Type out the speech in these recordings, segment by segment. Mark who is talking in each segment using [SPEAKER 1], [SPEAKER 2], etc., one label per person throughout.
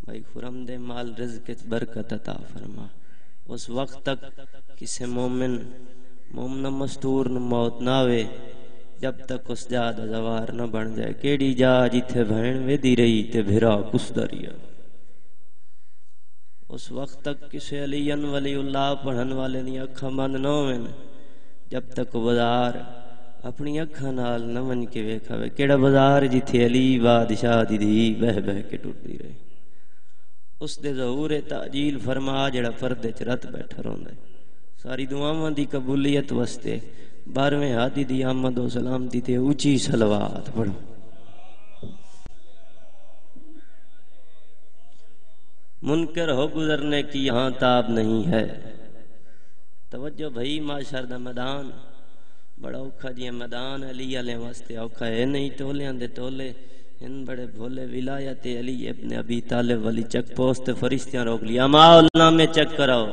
[SPEAKER 1] بھائی خرم دے مال رزق برکت عطا فرما. اس وقت تک کسی مومن مستور نو موت نہ آوے جب تک اس جا دا زوار نہ بن جائے. کیڑی جا جتھے بہن ویدی رہی تے بھرا کسدا رہیا. اس وقت تک کسی علی ولی اللہ پڑھن والے دی اکھاں بند نہ ہوئن جب تک بازار اپنی اکھاں نال نہ من کے ویکھاوے. کیڑا بازار جتھے علی بادشاہ دی دھی بہ بہ کے ٹردی رہے. اس دے ظہور تعجیل فرما جڑا پردے چ رت بیٹھا رہندا ہے. ساری دعاواں دی قبولیت واسطے 12ویں ہادی دی آمد و سلامتی تے اونچی صلوات پڑھو. منکر ہو گزرنے کی یہاں تاب نہیں ہے. توجہ بھائی معاشر دا میدان بڑا اوکھا جی میدان علی والے واسطے اوکھا ہے نہیں. ٹولیاں دے ٹولے ان بڑے بھولے. ولایت علی ابن ابی طالب والی چیک پوسٹ فرشتیاں روک لیا. امال نامے چیک کراؤ,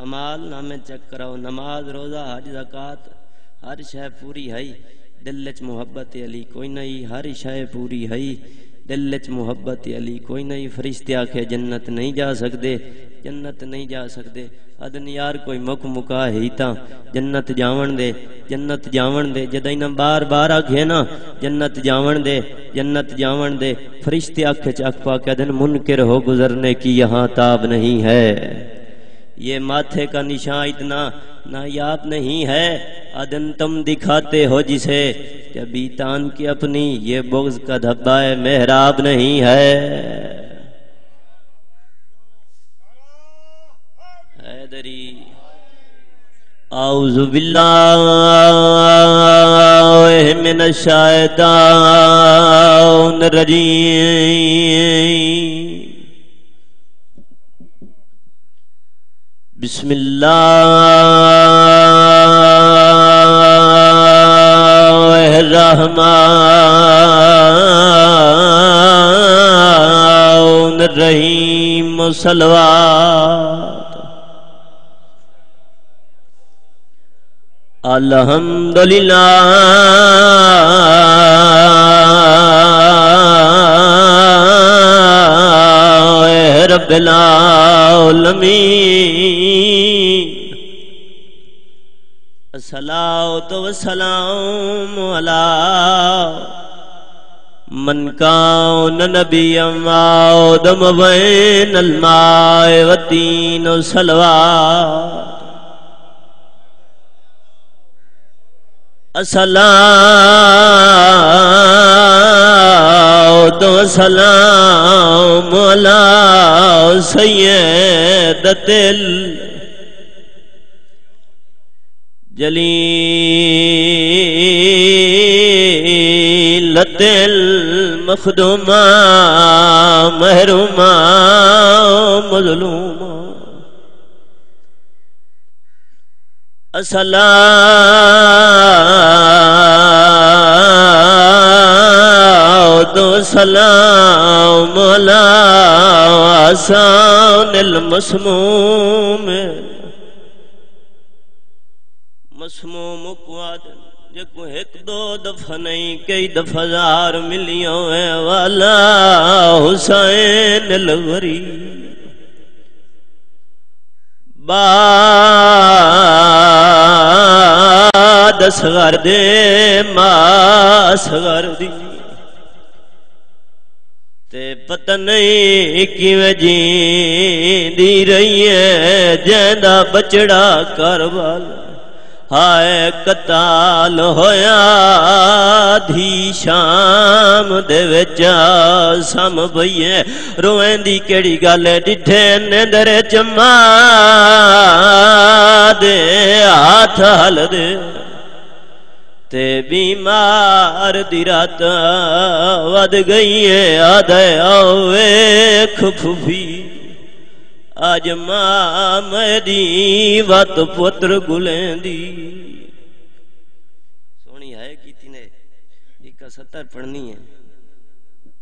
[SPEAKER 1] امال نامے چیک کراؤ. نماز روزہ حج زکات ہر شے پوری ہے. دل وچ محبت علی کوئی نہیں. ہر شے پوری ہے دل وچ محبت علی کوئی نہیں. فرشتے آکھے جنت نہیں جا سکدے, جنت نہیں جا سکدے. ادن یار کوئی مکا ہی تا جنت جاون دے, جنت جاون دے. جدائی نہ بار بار آکھے نا جنت جاون دے, جنت جاون دے. فرشتے آکھے چاک پا کے ادن منکر ہو گزرنے کی یہاں تاب نہیں ہے. یہ ماتھے کا نشان اتنا نایاب نہیں ہے. ادن تم دکھاتے ہو جسے جبھی تان کی اپنی, یہ بغض کا دھبا محراب نہیں ہے. حیدری اعوذ باللہ من الشیطان الرجیم. بسم اللہ الرحمن الرحیم. صلوات. الحمدللہ رب العالمین. الصلاۃ والسلام علی من کان نبیا وآدم بین الماء والطین. صلوات. الصلاۃ والسلام علی سیدۃ الجلیلۃ المخدومہ محرومہ مظلومہ. الصلاۃ والسلام علی آسان المسموم. مسموم قواد جکو ایک دو دفعہ نہیں کئی دفعہ ہزار ملیوں ہے. والا حسین الغریب بعد اصغر دے ما اصغر دی. تے پتہ نہیں کیویں جیندی رہی ہے جیندا بچڑا کربلا. ہائے قتال ہویا دھی شام دے وچ سم بھئیے. روئیں دی کیڑی گل ڈٹھے نیندر چما دے ہاتھ ہل دے. تے بیمار دی رات ود گئی ہے آدھے ویکھ پھوپھی. آج ماں میری وات پتر گلیں دی. سونی ہے کیتی نے ایک 70 پڑھنی ہے.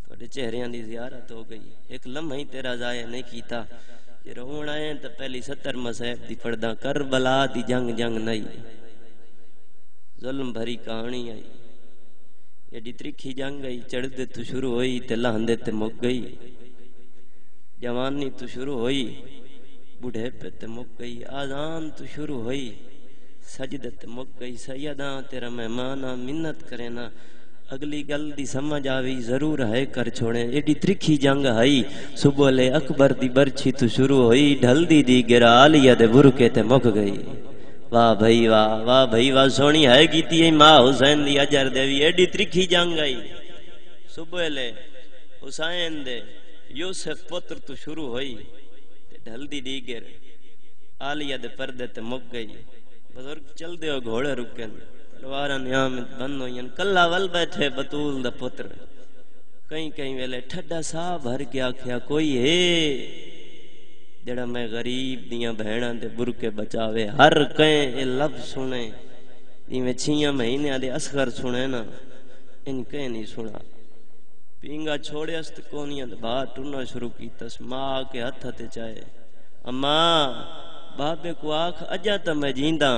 [SPEAKER 1] تھوڑے چہریاں دی زیارت ہو گئی. ایک لمحہ ہی تیرا ضائع نہیں کیتا. جے رون آئے تو پہلی 70 مصائب دی پڑھدا. کربلا دی جنگ نہیں, ظلم بھری کہانی آئی. ایڈی ترکھی جنگ آئی. چڑھ دے تو شروع ہوئی تے لہندے تے مک گئی. جوانی تو شروع ہوئی بڑھے پہ تے مک گئی آذان تو شروع ہوئی سجدے تے مک گئی سیداں تیرا مہمانا منت کرے نا اگلی گل دی سمجھ آوی ضرور ہے کر چھوڑے ایڈی ترکھی جنگ ہائی صبح لے اکبر دی برچھی تو شروع ہوئی ڈھل دی گرا علیہ دے برکے تے مک گئی واہ بھائی واہ بھائی واہ سونی ہے کیتی ہے ماں حسین دی اجر دیوی ایڈی ترکھی جنگ آئی صبح لے حسین دے یوسف پتر تو شروع ہوئی ڈھل دی دیگر عالیہ دے پردے تے مک گئی بزرگ چل دے ہو گھوڑے رکن تلواراں نیامت بند ہوئیں کلا ول بیٹھے بطول دا پتر کہیں کہیں ویلے ٹھڈا سا بھر کے آکھیا کوئی ہے جڑا میں غریب دیاں بہناں دے برکے بچاوے ہر کہیں اے لفظ سنے جویں 6 مہینے دے اصغر سنے نا ان کہیں نہیں سنا پینگا چھوڑے است کونیاں دے باہر ٹرنا شروع کیتس ماں کے ہتھ تے چائے اماں بابے کو آکھ اجا تا میں جینداں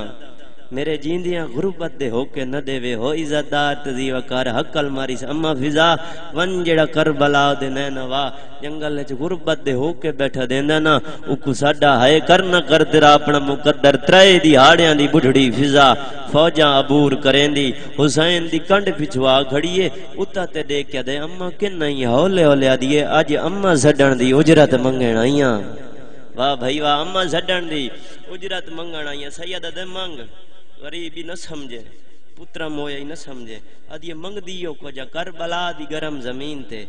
[SPEAKER 1] میرے جیندیاں غربت دے ہو کے نہ دے وے ہو عزت دار تزی وکار حقل ماری سے اما فضا ون جڑا کربلا دے نینوا جنگل وچ غربت دے ہو کے بیٹھا دیندا نا او کو ساڈا ہے کر نہ کر تیرا اپنا مقدر ترے دی ہاڑیاں دی بڈھڑی فضا فوجاں عبور کریندی حسین دی کنڈ پچھوا کھڑیے اتا تے دیکھ کے دے اما کن نہیں ہولے ہولے دیے اج اما سڈن دی اجرت منگن آئیاں واہ بھائی واہ اما سڈن دی اجرت منگن آئیاں سیدہ دے منگ غریبی نہ سمجھے پترا مویا ہی نہ سمجھے ادھے منگ دیو کو جا کربلا دی گرم زمین تے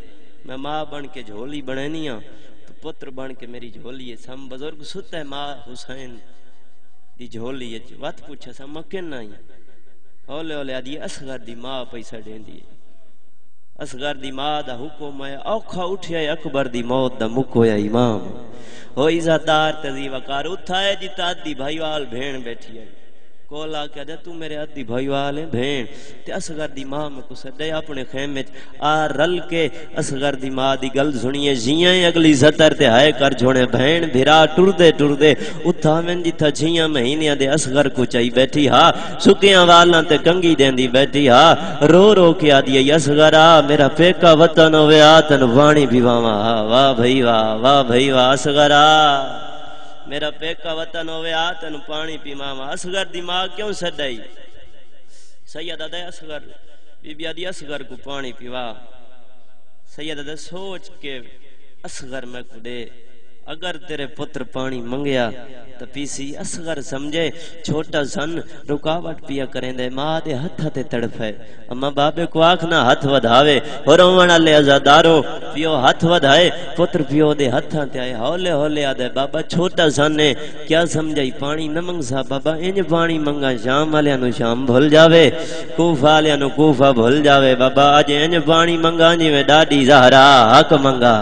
[SPEAKER 1] میں ماں بن کے جھولی بنینیاں تو پتر بن کے میری جھولی ہے سم بزرگ ستا ہے ماں حسین دی جھولی ہے وقت پوچھا سا مکن نہیں ہولے ہولے ادھے اصغر دی ماں پیسہ دین دی اصغر دی ماں دا حکم ہے اوکھا اٹھیا اکبر دی موت دا مکویا امام ہو عزت دار تزی وقار اٹھائے جی تادی بھائی وال بھین بیٹھی ہے کولا کہہ دے تو میرے ادھی بھائی والے بھین تے اصغر دی ماں میں کو سڈے اپنے خیمے آ رل کے اصغر دی ماں دی گل سنیے جیاں اگلی سطر تے ہائے کر چھوڑے بہن بھرا ٹردے اتھا میں جتھا 6 مہینے دے اصغر کو چائی بیٹھی ہا سکیاں والاں تے کنگی دیندی بیٹھی ہا رو کے آدھی اصغرا میرا پیکا وطن ہوے آ تن وانی پیواواں واہ بھائی واہ اصغرا میرا پیکا وطن ہوئے آ تن پانی پی ماما اصغر دی ماں کیوں سڈائی سیدہ دے اصغر بی بی آدھی اصغر کو پانی پیوا سیدہ دے سوچ کے اصغر میں کو دے اگر تیرے پتر پانی منگیا تو پیسی اصغر سمجھے چھوٹا سن رکاوٹ پیا کریں دے ماں دے ہتھ تے تڑپے اما بابے کو آکھنا ہتھ ودھاوے اور اوڑا لے ازادارو پیو ہتھ ودھائے پتر پیو دے ہتھاں تے آئے ہولے ہولے آدھے بابا چھوٹا سن نے کیا سمجھائی پانی نہ منگ سا بابا انج پانی منگا شام والیاں نو شام بھول جاوے کوفہ والیاں نو کوفہ بھول جاوے بابا اج انج پانی منگا جی میں ڈاڈی زہرا حق منگا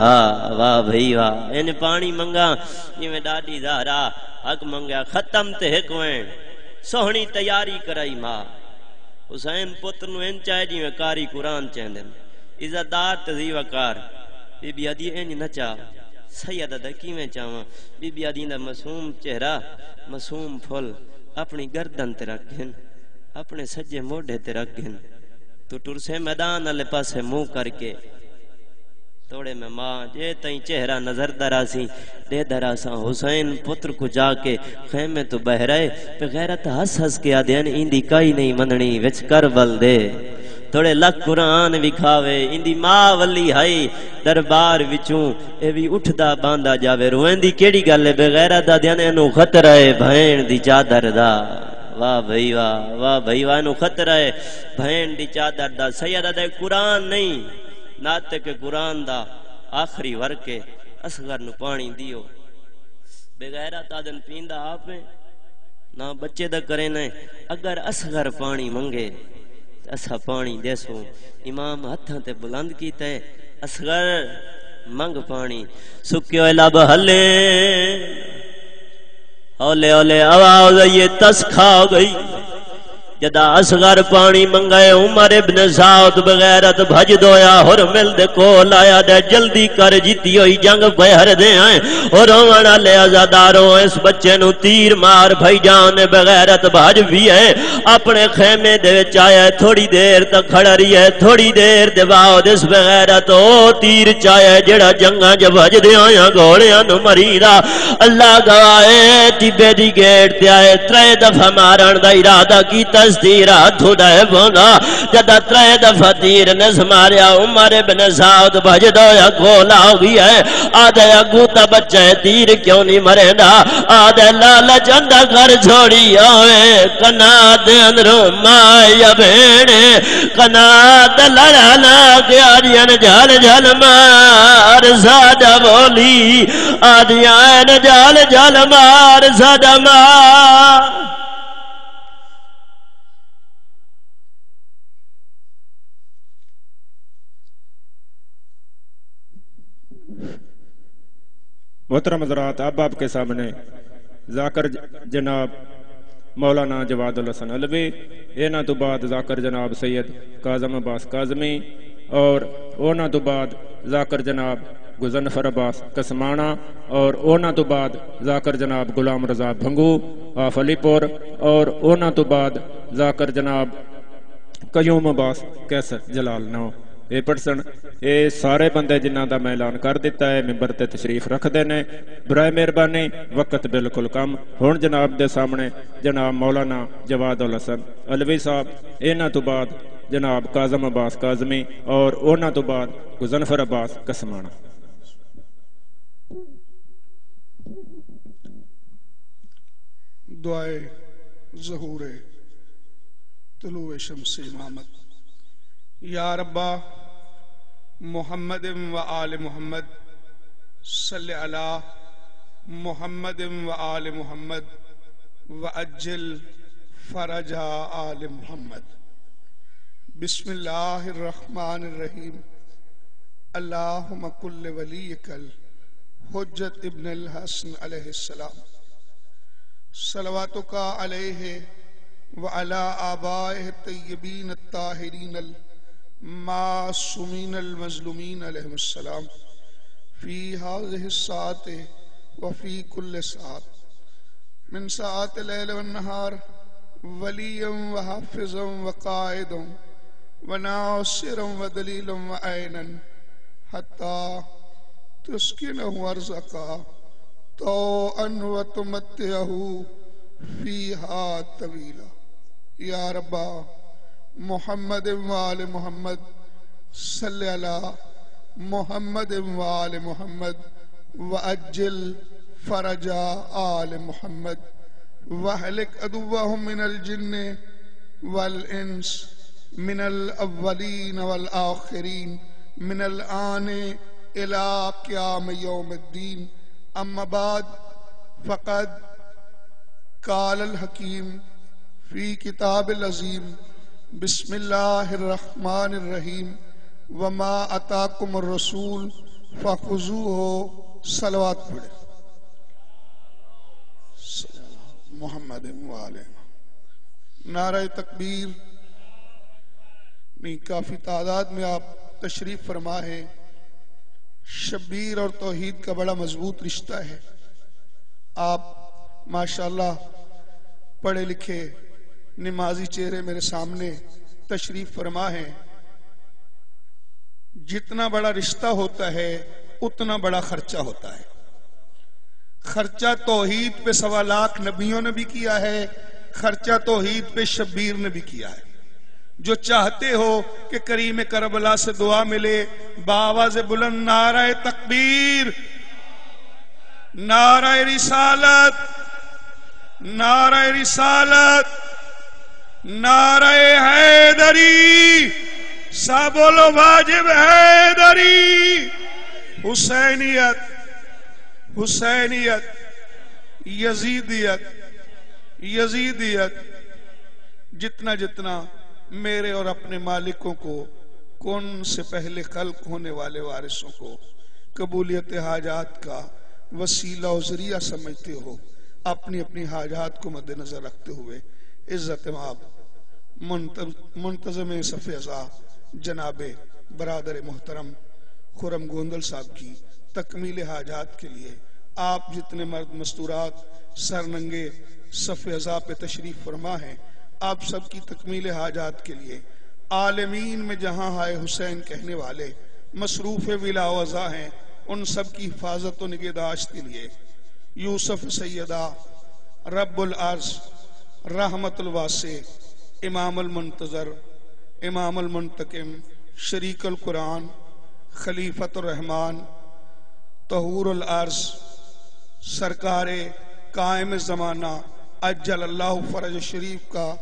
[SPEAKER 1] واہ بھائی واہ انج پانی منگا جی میں ڈاڈی زہرا حق منگا ختم تے ایک وین سوہنی تیاری کرائی ماں حسین پتر نو ان چاہے جی میں کاری قرآن چاہندن عزت دار تزی وقار بی بی آدھی انج نچا سیدہ دا کیویں چاواں بی بی آدھی دا معصوم چہرہ معصوم پھل اپنی گردن تے رکھن اپنے سجے موڈے تے رکھن تو ٹرسے میدان والے پاسے منہ کر کے توڑے میں ماں جے تائیں چہرہ نظر دراسی دے دراساں حسین پتر کو جا کے خیمے تو بہرائے پہ غیرت ہس ہس کے آدھین اندی کائی نہیں مننی وچ کربل دے تھوڑے لکھ قرآن وکھاوے اندی ماں ولی ہائی دربار وچوں اے بھی اٹھدا باندھا جاوے روئن دی کیڑی گل ہے بغیرت دا دیانے انو خطرہ ہے بھین دی چادر دا واہ بھائی واہ انو خطرہ ہے بھین دی چادر دا سیدہ دے قرآن نہیں ناتے کے قرآن دا آخری ورکے اصغر نو پانی دیو بغیرت آدن پیندہ آپ میں نہ بچے دا کریں اگر اصغر پانی منگے اسا پانی دیسو امام ہتھاں تے بلند کیتا ہے اصغر منگ پانی سکیو لب ہلے ہولے ہولے آواز یہ تس کھا گئی جدا اصغر پانی منگائے عمر ابن سعد بغیرت بھج دویا اور مل دے کول آیا دے جلدی کر جیتی ہوئی جنگ بہر دے آئیں اور رونا لے ازاداروں اس بچے نو تیر مار بھائی جان بغیرت بھج بھی ہے اپنے خیمے دے وچ آیا تھوڑی دیر تک کھڑا رہی ہے تھوڑی دیر دے بعد اس بغیرت او تیر چایا جڑا جنگاں جو بھج دے آیا گھوڑیاں نو مریدا اللہ گواہے ٹبے دی گیٹ تے آئے 3 دفعہ مارن دا ارادہ کیتا تیر ہاتھوں دے بوندا جدا 3 دفعہ تیر نس ماریا عمر ابن سعد بھج دویا کھولا ہوئی ہے آدھے اگو تا بچہ تیر کیوں نہیں مرے دا آدھے لالچ اندہ کر چھوڑی آوے کنا دے اندروں مایا بھیڑے کنا دے لڑانا کیا دین جھال جھال مار سادہ بولی آدھیان جھال جھال مار سادہ مار
[SPEAKER 2] محترم حضرات اب آپ کے سامنے ذاکر جناب مولانا جواد الحسن علوی اینا تو بعد ذاکر جناب سید کاظم عباس کاظمی اور اونا تو بعد ذاکر جناب گزنفر عباس کسمانہ اور اونا تو بعد ذاکر جناب غلام رضا بھنگو آف علی پور اور اونا تو بعد ذاکر جناب قیوم عباس کیسر جلال نو اے پرسن اے سارے بندے جنہ دا میں اعلان کر دیتا ہے ممبر تے تشریف رکھ دینے برائے مہربانی وقت بالکل کم ہون جناب دے سامنے جناب مولانا جواد الحسن علوی صاحب اینا تو بعد جناب کاظم عباس کاظمی اور اونا تو بعد غزنفر عباس کسمانہ
[SPEAKER 3] دعائے ظہور طلوع شمس امامت یا ربا محمد و آل محمد صلی علی محمد و آل محمد وعجل فرج آل محمد بسم اللہ الرحمن الرحیم اللہم کل ولیک الحجت ابن الحسن علیہ السلام صلواتک علیہ وعلی آبائہ الطیبین الطاہرین المعصومین المظلومین علیہم السلام فی هذه الساعة وفی کل ساعة من ساعات اللیل والنہار ولیا وحافظا وقائدا وناصرا ودلیلا وعینا حتی تسکنہ ارزقا طوعا وتمتعہ فیہا طویلا یا ربا محمد و آل محمد صلی علی محمد و آل محمد وعجل فرج آل محمد وحلق عدوهم من الجن والانس من الاولین والآخرین من الآن الى قیام یوم الدین اما بعد فقد قال الحکیم فی کتاب العظیم بسم اللہ الرحمن الرحیم وما اتاکم الرسول فخذوہ صلوات پڑھے محمد وآلہ نعرہ تکبیر نہیں کافی تعداد میں آپ تشریف فرما ہے شبیر اور توحید کا بڑا مضبوط رشتہ ہے آپ ماشاءاللہ پڑھے لکھے نمازی چہرے میرے سامنے تشریف فرما ہے جتنا بڑا رشتہ ہوتا ہے اتنا بڑا خرچہ ہوتا ہے خرچہ توحید پہ 1.25 لاکھ نبیوں نے بھی کیا ہے خرچہ توحید پہ شبیر نے بھی کیا ہے جو چاہتے ہو کہ کریم کربلا سے دعا ملے بآواز بلند نعرہ تکبیر نعرہ رسالت نعرہ رسالت نعرہ حیدری سب بولو واجب حیدری حسینیت حسینیت یزیدیت یزیدیت جتنا جتنا میرے اور اپنے مالکوں کو کون سے پہلے خلق ہونے والے وارثوں کو قبولیت حاجات کا وسیلہ و ذریعہ سمجھتے ہو اپنی اپنی حاجات کو مد نظر رکھتے ہوئے عزت مآب منتظم صف ازا جناب برادر محترم خرم گوندل صاحب کی تکمیل حاجات کے لیے آپ جتنے مرد مستورات سر ننگے صف ازا پہ تشریف فرما ہیں، آپ سب کی تکمیل حاجات کے لیے عالمین میں جہاں ہائے حسین کہنے والے مصروف ولا وضع ہیں، ان سب کی حفاظت و نگہداشت کے لیے یوسف سیدہ رب العرض رحمت الواسع امام المنتظر امام المنتقم شریک القرآن خلیفۃ الرحمن طہور العرض سرکار قائم زمانہ اجل اللہ فرج شریف کا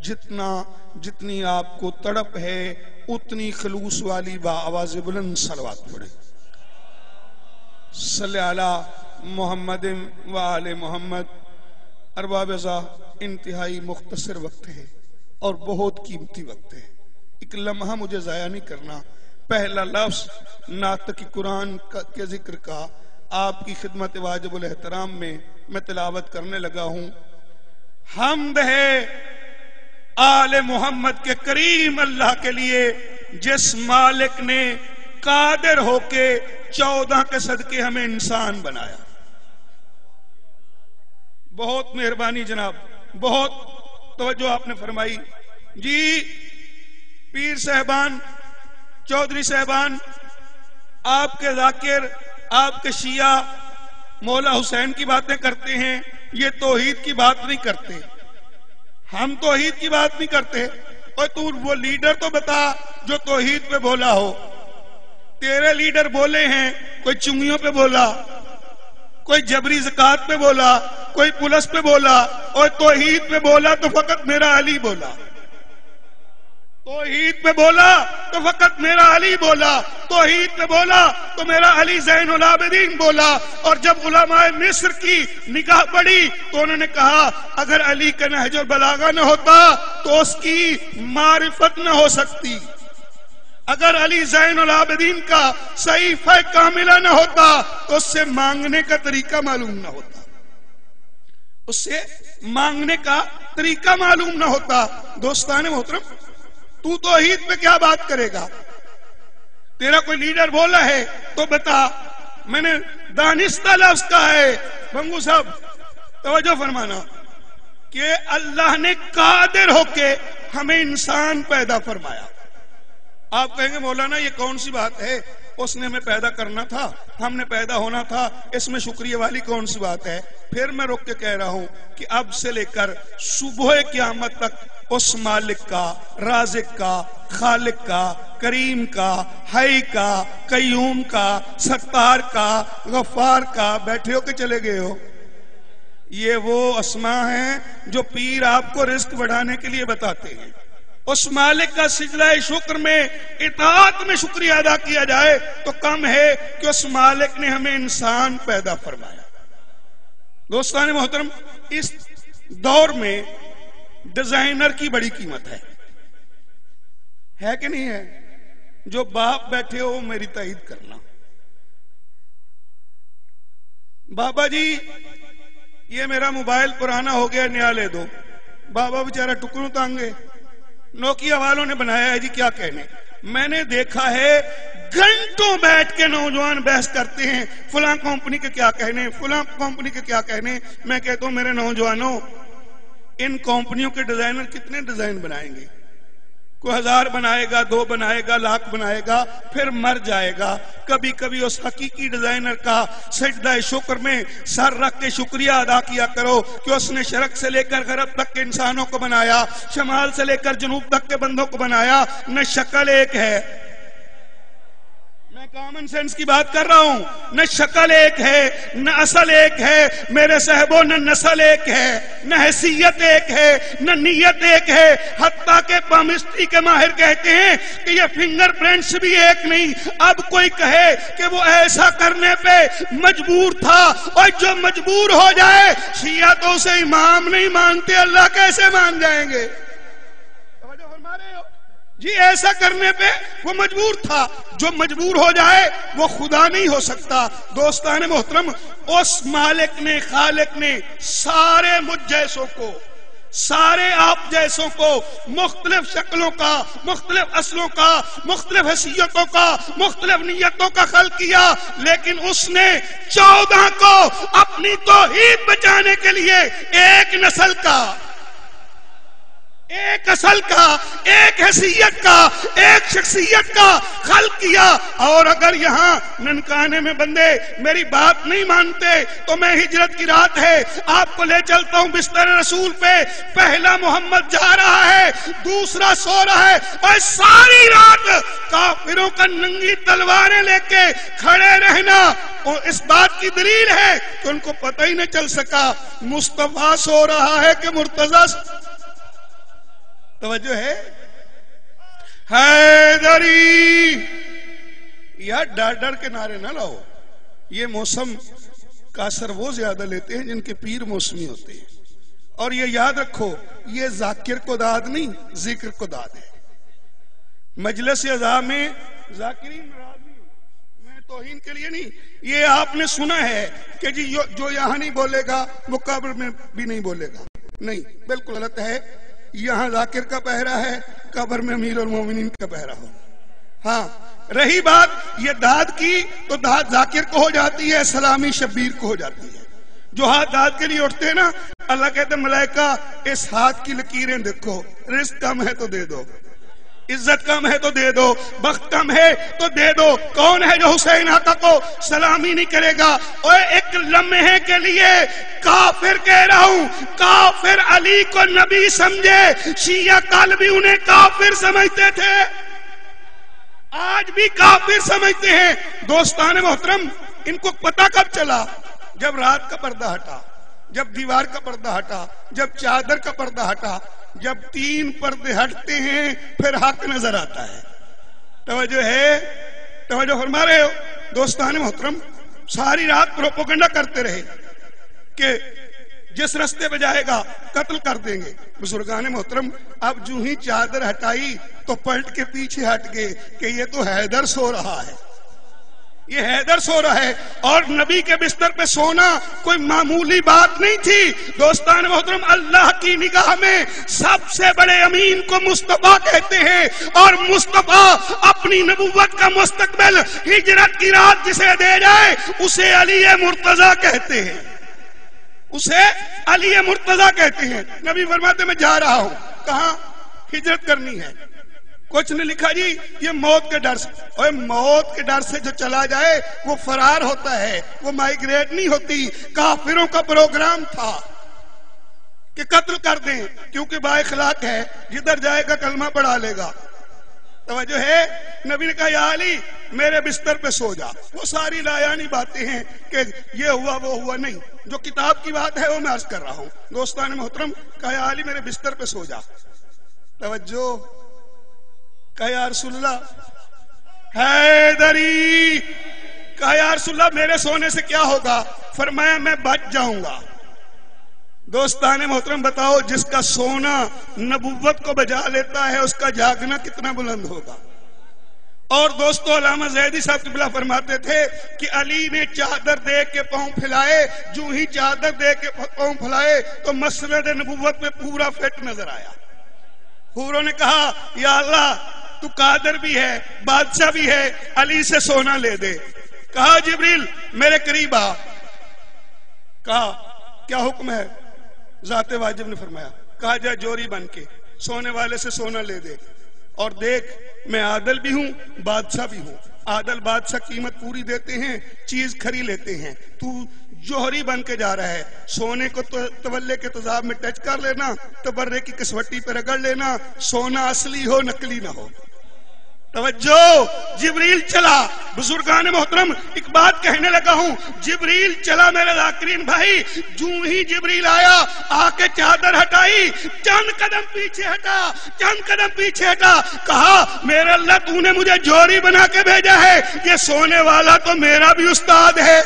[SPEAKER 3] جتنی آپ کو تڑپ ہے اتنی خلوص والی با آواز بلند صلوات پڑھے۔ صلی علی محمد و آل محمد۔ ارباب ازا انتہائی مختصر وقت ہے اور بہت قیمتی وقت ہے، ایک لمحہ مجھے ضائع نہیں کرنا۔ پہلا لفظ ناطق قرآن کے ذکر کا آپ کی خدمت واجب الاحترام میں تلاوت کرنے لگا ہوں۔ حمد ہے آل محمد کے کریم اللہ کے لیے جس مالک نے قادر ہو کے 14 کے صدقے ہمیں انسان بنایا۔ بہت مہربانی جناب، بہت توجہ آپ نے فرمائی۔ جی پیر صاحبان، چودھری صاحبان، آپ کے ذاکر، آپ کے شیعہ مولا حسین کی باتیں کرتے ہیں، یہ توحید کی بات نہیں کرتے۔ ہم توحید کی بات نہیں کرتے۔ اور تو وہ لیڈر تو بتا جو توحید پہ بولا ہو۔ تیرے لیڈر بولے ہیں، کوئی چنگیوں پہ بولا، کوئی جبری زکات پہ بولا، کوئی پولیس پہ بولا، اور توحید پہ بولا تو فقط میرا علی بولا۔ توحید پہ بولا تو فقط میرا علی بولا، توحید پہ بولا تو میرا علی زین العابدین بولا۔ اور جب علماء مصر کی نگاہ پڑی تو انہوں نے کہا اگر علی کا نہج البلاغہ نہ ہوتا تو اس کی معرفت نہ ہو سکتی، اگر علی زین العابدین کا صحیفہ کاملہ نہ ہوتا تو اس سے مانگنے کا طریقہ معلوم نہ ہوتا، اس سے مانگنے کا طریقہ معلوم نہ ہوتا۔ دوستان محترم، تو توحید پہ کیا بات کرے گا؟ تیرا کوئی لیڈر بولا ہے تو بتا۔ میں نے دانستہ لفظ کہا ہے، بنگو صاحب توجہ فرمانا، کہ اللہ نے قادر ہو کے ہمیں انسان پیدا فرمایا۔ آپ کہیں گے مولانا یہ کون سی بات ہے، اس نے ہمیں پیدا کرنا تھا، ہم نے پیدا ہونا تھا، اس میں شکریہ والی کون سی بات ہے؟ پھر میں رک کے کہہ رہا ہوں کہ اب سے لے کر صبح قیامت تک اس مالک کا، رازق کا، خالق کا، کریم کا، حی کا، قیوم کا، ستار کا، غفار کا، بیٹھے ہو کہ چلے گئے ہو؟ یہ وہ اسماء ہیں جو پیر آپ کو رزق بڑھانے کے لیے بتاتے ہیں۔ اس مالک کا سجدہ شکر میں، اطاعت میں شکریہ ادا کیا جائے تو کم ہے کہ اس مالک نے ہمیں انسان پیدا فرمایا۔ دوستان محترم، اس دور میں ڈیزائنر کی بڑی قیمت ہے کہ نہیں ہے؟ جو باپ بیٹھے ہو میری تائید کرنا۔ بابا جی یہ میرا موبائل پرانا ہو گیا، نیا لے دو۔ بابا بیچارہ ٹکڑوں تانگے، نوکیا والوں نے بنایا ہے جی، کیا کہنے۔ میں نے دیکھا ہے گھنٹوں بیٹھ کے نوجوان بحث کرتے ہیں، فلاں کمپنی کے کیا کہنے، فلاں کمپنی کے کیا کہنے۔ میں کہتا ہوں میرے نوجوانوں، ان کمپنیوں کے ڈیزائنر کتنے ڈیزائن بنائیں گے؟ کوئی 1000 بنائے گا، 2 بنائے گا، لاکھ بنائے گا، پھر مر جائے گا۔ کبھی کبھی اس حقیقی ڈیزائنر کا سجدہ شکر میں سر رکھ کے شکریہ ادا کیا کرو کہ اس نے شرق سے لے کر غرب تک کے انسانوں کو بنایا، شمال سے لے کر جنوب تک کے بندوں کو بنایا۔ نہ شکل ایک ہے، میں کامن سینس کی بات کر رہا ہوں، نہ شکل ایک ہے، نہ اصل ایک ہے میرے صاحبوں، نہ نسل ایک ہے، نہ حیثیت ایک ہے، نہ نیت ایک ہے۔ حتیٰ کہ کیمسٹری کے ماہر کہتے ہیں کہ یہ فنگر پرنٹس بھی ایک نہیں۔ اب کوئی کہے کہ وہ ایسا کرنے پہ مجبور تھا، اور جو مجبور ہو جائے شیعہ تو اسے امام نہیں مانتے، اللہ کیسے مان جائیں گے؟ جی ایسا کرنے پہ وہ مجبور تھا، جو مجبور ہو جائے وہ خدا نہیں ہو سکتا۔ دوستان محترم، اس مالک نے، خالق نے سارے مجھ جیسوں کو، سارے آپ جیسوں کو مختلف شکلوں کا، مختلف اصلوں کا، مختلف حیثیتوں کا، مختلف نیتوں کا خلق کیا، لیکن اس نے 14 کو اپنی توحید بچانے کے لیے ایک نسل کا، ایک اصل کا، ایک حیثیت کا، ایک شخصیت کا خلق کیا۔ اور اگر یہاں ننکانے میں بندے میری بات نہیں مانتے تو میں ہجرت کی رات ہے، آپ کو لے چلتا ہوں بستر رسول پہ، پہلا محمد جا رہا ہے، دوسرا سو رہا ہے، اور ساری رات کافروں کا ننگی تلواریں لے کے کھڑے رہنا، اور اس بات کی دلیل ہے کہ ان کو پتہ ہی نہیں چل سکا مصطفیٰ سو رہا ہے کہ مرتضی۔ توجہ ہے؟ حیدری، یار ڈر ڈر کے نعرے نہ لاؤ، یہ موسم کا اثر وہ زیادہ لیتے ہیں جن کے پیر موسمی ہوتے ہیں، اور یہ یاد رکھو یہ ذاکر کو داد نہیں، ذکر کو داد ہے۔ مجلس عزا میں ذاکرین ناراض نہیں، میں توہین کے لیے نہیں، یہ آپ نے سنا ہے کہ جی جو یہاں نہیں بولے گا وہ قبر میں بھی نہیں بولے گا، نہیں، بالکل غلط ہے۔ یہاں ذاکر کا پہرا ہے، قبر میں امیر المومنین کا پہرا ہو۔ ہاں، رہی بات یہ داد کی تو داد ذاکر کو ہو جاتی ہے، سلامی شبیر کو ہو جاتی ہے۔ جو ہاتھ داد کے لیے اٹھتے ہیں نا، اللہ کہتے ہیں ملائکہ اس ہاتھ کی لکیریں دیکھو، رزق کم ہے تو دے دو، عزت کم ہے تو دے دو، بخت کم ہے تو دے دو۔ کون ہے جو حسین آقا کو سلامی نہیں کرے گا؟ اور ایک لمحے کے لیے کافر کہہ رہا ہوں، کافر علی کو نبی سمجھے، شیعہ کل بھی انہیں کافر سمجھتے تھے، آج بھی کافر سمجھتے ہیں۔ دوستان محترم، ان کو پتہ کب چلا؟ جب رات کا پردہ ہٹا، جب دیوار کا پردہ ہٹا، جب چادر کا پردہ ہٹا، جب 3 پردے ہٹتے ہیں پھر حق نظر آتا ہے۔ توجہ ہے؟ توجہ فرما رہے ہو؟ دوستان محترم، ساری رات پروپیگنڈا کرتے رہے کہ جس رستے پہ جائے گا قتل کر دیں گے۔ بزرگان محترم، اب جو ہی چادر ہٹائی تو پلٹ کے پیچھے ہٹ گئے کہ یہ تو حیدر سو رہا ہے، یہ حیدر سو رہا ہے۔ اور نبی کے بستر پہ سونا کوئی معمولی بات نہیں تھی۔ دوستان محترم، اللہ کی نگاہ میں سب سے بڑے امین کو مصطفیٰ کہتے ہیں، اور مصطفیٰ اپنی نبوت کا مستقبل ہجرت کی رات جسے دے جائے اسے علی مرتضی کہتے ہیں، اسے علی مرتضی کہتے ہیں۔ نبی فرماتے میں جا رہا ہوں، کہاں؟ ہجرت کرنی ہے۔ کچھ نے لکھا جی یہ موت کے ڈر سے، اور موت کے ڈر سے جو چلا جائے وہ فرار ہوتا ہے، وہ مائگریٹ نہیں ہوتی۔ کافروں کا پروگرام تھا کہ قتل کر دیں، کیونکہ با اخلاق ہے، جدھر جائے گا کلمہ پڑھا لے گا۔ توجہ ہے؟ نبی نے کہا یا علی میرے بستر پہ سو جا۔ وہ ساری لایانی باتیں ہیں کہ یہ ہوا وہ ہوا، نہیں، جو کتاب کی بات ہے وہ میں عرض کر رہا ہوں۔ دوستان محترم، کہا یا علی میرے بستر پہ سو جا۔ توجہ، کہا یا رسول اللہ حیدری، کہا یا رسول اللہ میرے سونے سے کیا ہوگا؟ فرمایا میں بچ جاؤں گا۔ دوستان محترم بتاؤ، جس کا سونا نبوت کو بجا لیتا ہے اس کا جاگنا کتنا بلند ہوگا۔ اور دوستو، علامہ زیدی صاحب قبلہ فرماتے تھے کہ علی نے چادر دے کے پاؤں پھیلائے، جو ہی چادر دے کے پاؤں پھیلائے تو مسند نبوت میں پورا فٹ نظر آیا۔ حوروں نے کہا یا اللہ تو قادر بھی ہے، بادشاہ بھی ہے، علی سے سونا لے دے۔ کہا جبریل میرے قریب آ۔ کہا کیا حکم ہے؟ ذات واجب نے فرمایا، کہا جا جوری بن کے سونے والے سے سونا لے دے، اور دیکھ میں عادل بھی ہوں، بادشاہ بھی ہوں۔ عادل بادشاہ قیمت پوری دیتے ہیں، چیز کھری لیتے ہیں، تو جوہری بن کے جا رہا ہے، سونے کو تولے کے تذاب میں ٹچ کر لینا، تبرے کی کسوٹی پہ رگڑ لینا، سونا اصلی ہو نقلی نہ ہو۔ توجہ، جبریل چلا۔ بزرگان محترم، ایک بات کہنے لگا ہوں، جبریل چلا میرے ذاکرین بھائی، جو ہی جبریل آیا آ کے چادر ہٹائی، چند قدم پیچھے ہٹا، چند قدم پیچھے ہٹا، کہا میرے اللہ تو نے مجھے جوری بنا کے بھیجا ہے، یہ سونے والا تو میرا بھی استاد ہے۔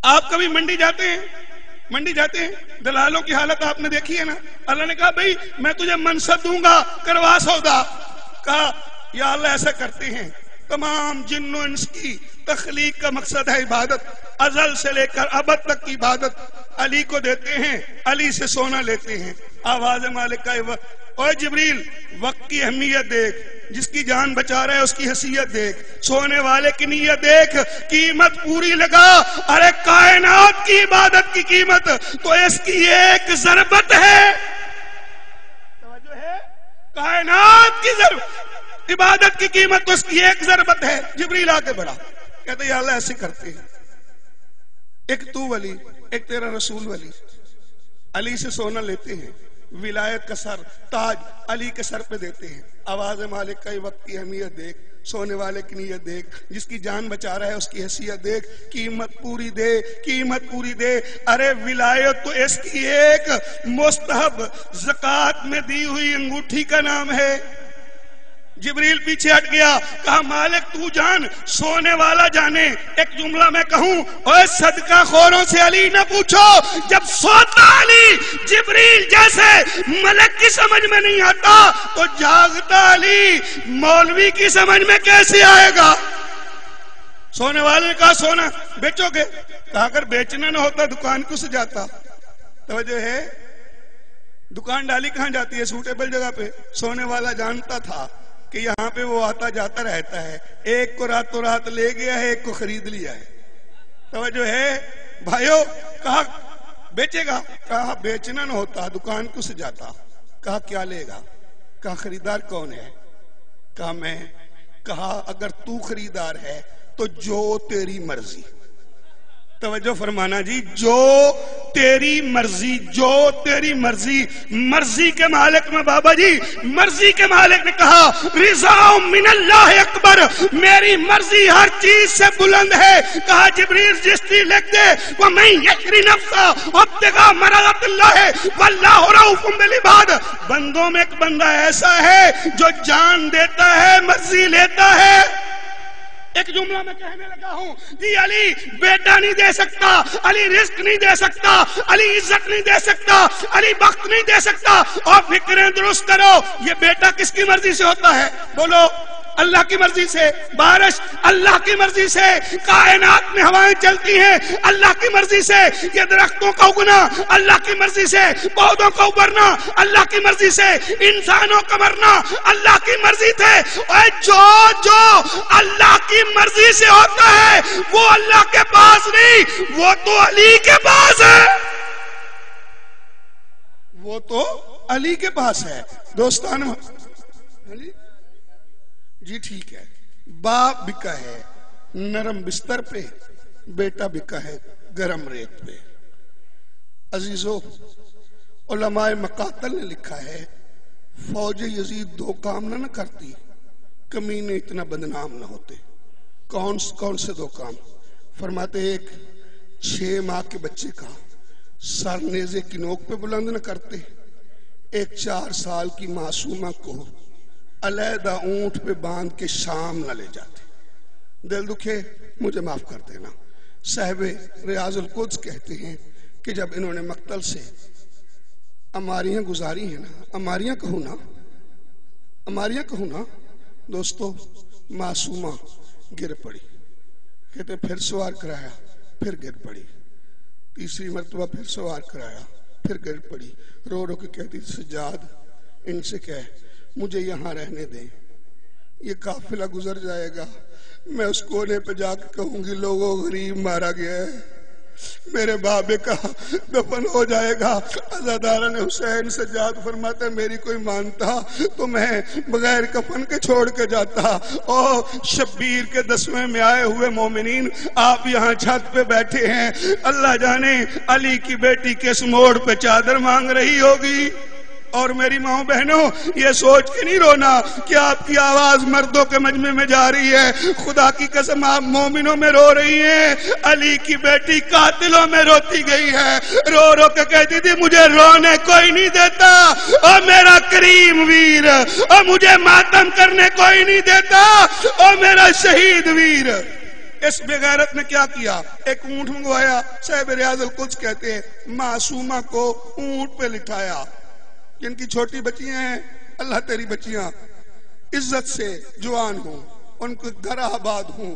[SPEAKER 3] آپ کبھی منڈی جاتے ہیں؟ منڈی جاتے ہیں، دلالوں کی حالت آپ نے دیکھی ہے نا۔ اللہ نے کہا بھئی میں تجھے منصب دوں گا، کروا سودا۔ کہا یا اللہ ایسا کرتے ہیں، تمام جن و انس کی تخلیق کا مقصد ہے عبادت، ازل سے لے کر ابد تک کی عبادت۔ علی کو دیتے ہیں، علی سے سونا لیتے ہیں۔ آواز مالک کا اوے جبریل وقت کی اہمیت دیکھ، جس کی جان بچا رہا ہے اس کی حیثیت دیکھ، سونے والے کی نیت دیکھ، قیمت پوری لگا۔ ارے کائنات کی عبادت کی قیمت تو اس کی ایک ضربت ہے، توجہ ہے، کائنات کی عبادت کی قیمت تو اس کی ایک ضربت ہے۔ جبریل آ کے بڑھا، کہتے یا اللہ ایسے کرتے ہیں، ایک تو ولی، ایک تیرا رسول ولی، علی سے سونا لیتے ہیں، ولایت کا سر تاج علی کے سر پہ دیتے ہیں۔ آواز مالک کا وقت کی اہمیت دیکھ، سونے والے کی نیت دیکھ، جس کی جان بچا رہا ہے اس کی حیثیت دیکھ، قیمت پوری دے، قیمت پوری دے۔ ارے ولایت تو اس کی ایک مستحب زکوٰۃ میں دی ہوئی انگوٹھی کا نام ہے۔ جبریل پیچھے ہٹ گیا، کہا مالک تو جان، سونے والا جانے۔ ایک جملہ میں کہوں، اوے صدقہ خوروں سے علی نہ پوچھو، جب سوتا علی جبریل جیسے ملک کی سمجھ میں نہیں آتا تو جاگتا علی مولوی کی سمجھ میں کیسے آئے گا؟ سونے والے نے کہا سونا بیچو گے؟ کہا اگر بیچنا نہ ہوتا دکان کیوں سجاتا؟ توجہ ہے، دکان ڈالی کہاں جاتی ہے؟ سوٹیبل جگہ پہ۔ سونے والا جانتا تھا کہ یہاں پہ وہ آتا جاتا رہتا ہے، ایک کو راتوں رات لے گیا ہے، ایک کو خرید لیا ہے۔ توجہ ہے بھائیو، کہا بیچے گا؟ کہا بیچنا نہ ہوتا دکان کیوں سے جاتا؟ کہا کیا لے گا؟ کہا خریدار کون ہے؟ کہا میں۔ کہا اگر تو خریدار ہے تو جو تیری مرضی، توجہ فرمانا جی، جو تیری مرضی، جو تیری مرضی۔ مرضی کے مالک میں بابا جی، مرضی کے مالک نے کہا رضا من اللہ اکبر، میری مرضی ہر چیز سے بلند ہے۔ کہا جبریل رجسٹری لکھ دے، وَمَن يَشْرِ نَفْسَهُ ابْتِغَاءَ مَرْضَاتِ اللَّهِ وَاللَّهُ رَءُوفٌ بِالْعِبَادِ۔ بندوں میں ایک بندہ ایسا ہے جو جان دیتا ہے، مرضی لیتا ہے۔ ایک جملہ میں کہنے لگا ہوں جی، علی بیٹا نہیں دے سکتا، علی رزق نہیں دے سکتا، علی عزت نہیں دے سکتا، علی بخت نہیں دے سکتا۔ اور فکریں درست کرو، یہ بیٹا کس کی مرضی سے ہوتا ہے؟ بولو اللہ کی مرضی سے، بارش اللہ کی مرضی سے، کائنات میں ہوائیں چلتی ہیں اللہ کی مرضی سے، یہ درختوں کا اگنا اللہ کی مرضی سے، پودوں کا ابھرنا اللہ کی مرضی سے، انسانوں کا مرنا اللہ کی مرضی سے۔ اور جو اللہ کی مرضی سے ہوتا ہے وہ اللہ کے پاس نہیں، وہ تو علی کے پاس ہے، وہ تو علی کے پاس ہے۔ دوستانو جی ٹھیک ہے، باپ بکا ہے نرم بستر پہ، بیٹا بکا ہے گرم ریت پہ۔ عزیزو، علماء مقاتل نے لکھا ہے فوج یزید دو کام نہ کرتی کمینے اتنا بدنام نہ ہوتے۔ کون سے دو کام؟ فرماتے ایک 6 ماہ کے بچے کا سر نیزے کی نوک پہ بلند نہ کرتے، ایک 4 سال کی معصومہ کو علیحدہ اونٹ پہ باندھ کے شام نہ لے جاتے۔ دل دکھے مجھے معاف کر دینا، صاحب ریاض القدس کہتے ہیں کہ جب انہوں نے مقتل سے اماریاں گزاری ہیں نا، اماریاں کہوں نا دوستو، معصومہ گر پڑی، کہتے پھر سوار کرایا، پھر گر پڑی، تیسری مرتبہ پھر سوار کرایا، پھر گر پڑی، رو رو کے کہتی سجاد ان سے کہہ مجھے یہاں رہنے دیں، یہ قافلہ گزر جائے گا، میں اس کونے پہ جا کے کہوں گی لوگوں غریب مارا گیا ہے، میرے بابے کا دفن ہو جائے گا۔ عزادارہ نے حسین سجاد فرماتا ہے میری کوئی مانتا تو میں بغیر کفن کے چھوڑ کے جاتا۔ او شبیر کے 10ویں میں آئے ہوئے مومنین، آپ یہاں چھت پہ بیٹھے ہیں، اللہ جانے علی کی بیٹی کس موڑ پہ چادر مانگ رہی ہوگی۔ اور میری ماں بہنوں، یہ سوچ کے نہیں رونا کہ آپ کی آواز مردوں کے مجمع میں جا رہی ہے، خدا کی قسم آپ مومنوں میں رو رہی ہیں۔ علی کی بیٹی قاتلوں میں روتی گئی ہے، رو رو کے کہتی تھی مجھے رونے کوئی نہیں دیتا، اور میرا کریم ویر، اور مجھے ماتم کرنے کوئی نہیں دیتا، اور میرا شہید ویر۔ اس بے غیرت نے کیا کیا؟ ایک اونٹ منگوایا، صاحب ریاض القدس کہتے ہیں معصومہ کو اونٹ پہ لٹھایا، جن کی چھوٹی بچیاں ہیں اللہ تیری بچیاں عزت سے جوان ہوں، ان کو گھر آباد ہوں،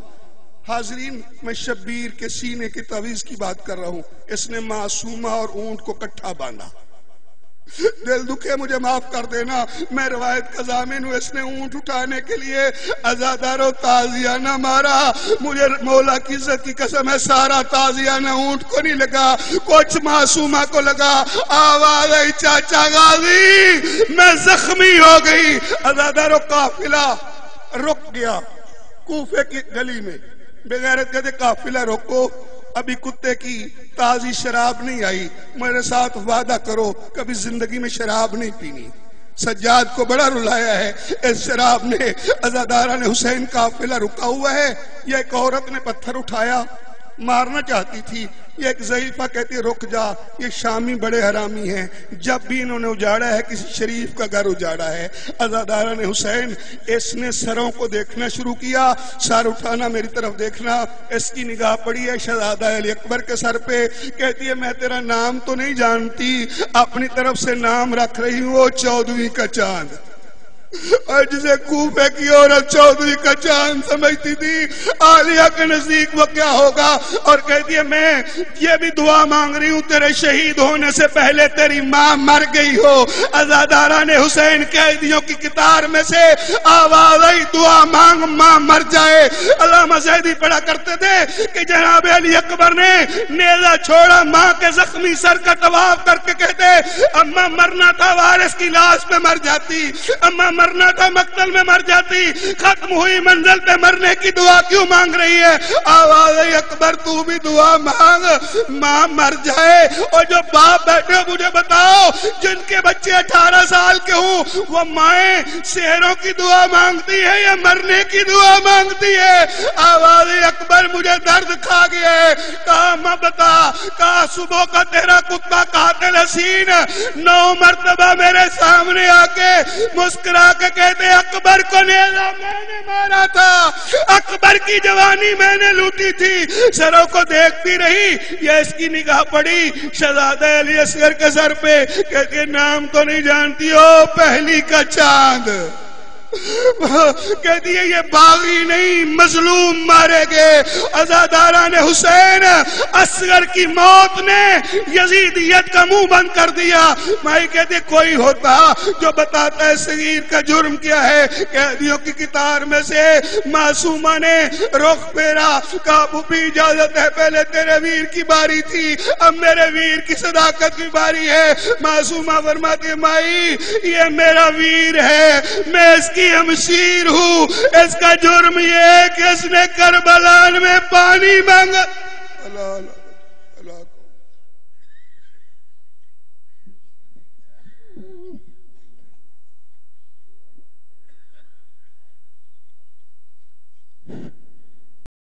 [SPEAKER 3] حاضرین، میں شبیر کے سینے کی تعویذ کی بات کر رہا ہوں. اس نے معصومہ اور اونٹ کو کٹھا باندھا. دل دکھے مجھے معاف کر دینا، میں روایت کا ضامن ہوں. اس نے اونٹ اٹھانے کے لیے عزادارو تازیہ نہ مارا. مجھے مولا کی عزت کی قسم ہے سارا تازیہ نہ اونٹ کو نہیں لگا، کچھ معصومہ کو لگا. آواز آئی چاچا غازی میں زخمی ہو گئی. عزادارو قافلہ رک گیا کوفے کی گلی میں. بغیرت کہتے قافلہ روکو، ابھی کتے کی تازی شراب نہیں آئی، میرے ساتھ وعدہ کرو کبھی زندگی میں شراب نہیں پینی. سجاد کو بڑا رلایا ہے اس شراب نے. عزادارہ نے حسین قافلہ رکا ہوا ہے. یہ ایک عورت نے پتھر اٹھایا، مارنا چاہتی تھی. یہ ایک ضعیفہ کہتی ہے رک جا، یہ شامی بڑے حرامی ہیں، جب بھی انہوں نے اجاڑا ہے کسی شریف کا گھر اجاڑا ہے. عزادارہ نے حسین، اس نے سروں کو دیکھنا شروع کیا. سر اٹھانا، میری طرف دیکھنا. اس کی نگاہ پڑی ہے شہزادہ علی اکبر کے سر پہ. کہتی ہے میں تیرا نام تو نہیں جانتی، اپنی طرف سے نام رکھ رہی ہوں وہ چودھویں کا چاند. اور جسے کوفے کی عورت چودھری کا چاند سمجھتی تھی، عالیہ کے نزدیک وہ کیا ہوگا. اور کہتی ہے میں یہ بھی دعا مانگ رہی ہوں تیرے شہید ہونے سے پہلے تیری ماں مر گئی ہو. عزادارہ نے حسین قیدیوں کی قطار میں سے آواز آئی دعا مانگ ماں مر جائے. علامہ زیدی پڑھا کرتے تھے کہ جناب علی اکبر نے نیزہ چھوڑا، ماں کے زخمی سر کا طواف کر کے کہتے اماں مرنا تھا وارث کی لاش پہ مر جاتی، اماں مرنا تھا مقتل میں مر جاتی، ختم ہوئی منزل پہ مرنے کی دعا کیوں مانگ رہی ہے. آواز اکبر تو بھی دعا مانگ ماں مر جائے. اور جو باپ بیٹھے مجھے بتاؤ جن کے بچے 18 سال کے ہوں وہ مائیں شہروں کی دعا مانگتی ہے یا مرنے کی دعا مانگتی ہے. آواز اکبر مجھے درد کھا گیا ہے. کہا ماں بتا، کہا صبح کا تیرا کتا قاتل حسین 9 مرتبہ میرے سامنے آ کے مسکرا کے کہتے اکبر کو نیزہ میں نے مارا تھا، اکبر کی جوانی میں نے لوٹی تھی. سروں کو دیکھتی رہی. یہ اس کی نگاہ پڑی شہزادہ علی اصغر کے سر پہ. کہتے نام تو نہیں جانتی ہو پہلی کا چاند. کہتی ہے یہ باغی نہیں مظلوم مارے گئے. عزادارہ نے حسین اصغر کی موت نے یزیدیت کا منہ بند کر دیا. مائی کہتی کوئی ہوتا جو بتاتا ہے صغیر کا جرم کیا ہے. قیدیوں کی قطار میں سے معصومہ نے رخ پھیرا. کہا بھی اجازت ہے، پہلے تیرے ویر کی باری تھی، اب میرے ویر کی صداقت کی باری ہے. معصومہ فرماتی مائی یہ میرا ویر ہے، میں اس کی ہمشیر ہوں. اس کا جرم یہ ہے کہ اس نے کربلا میں پانی مانگا. اللہ اللہ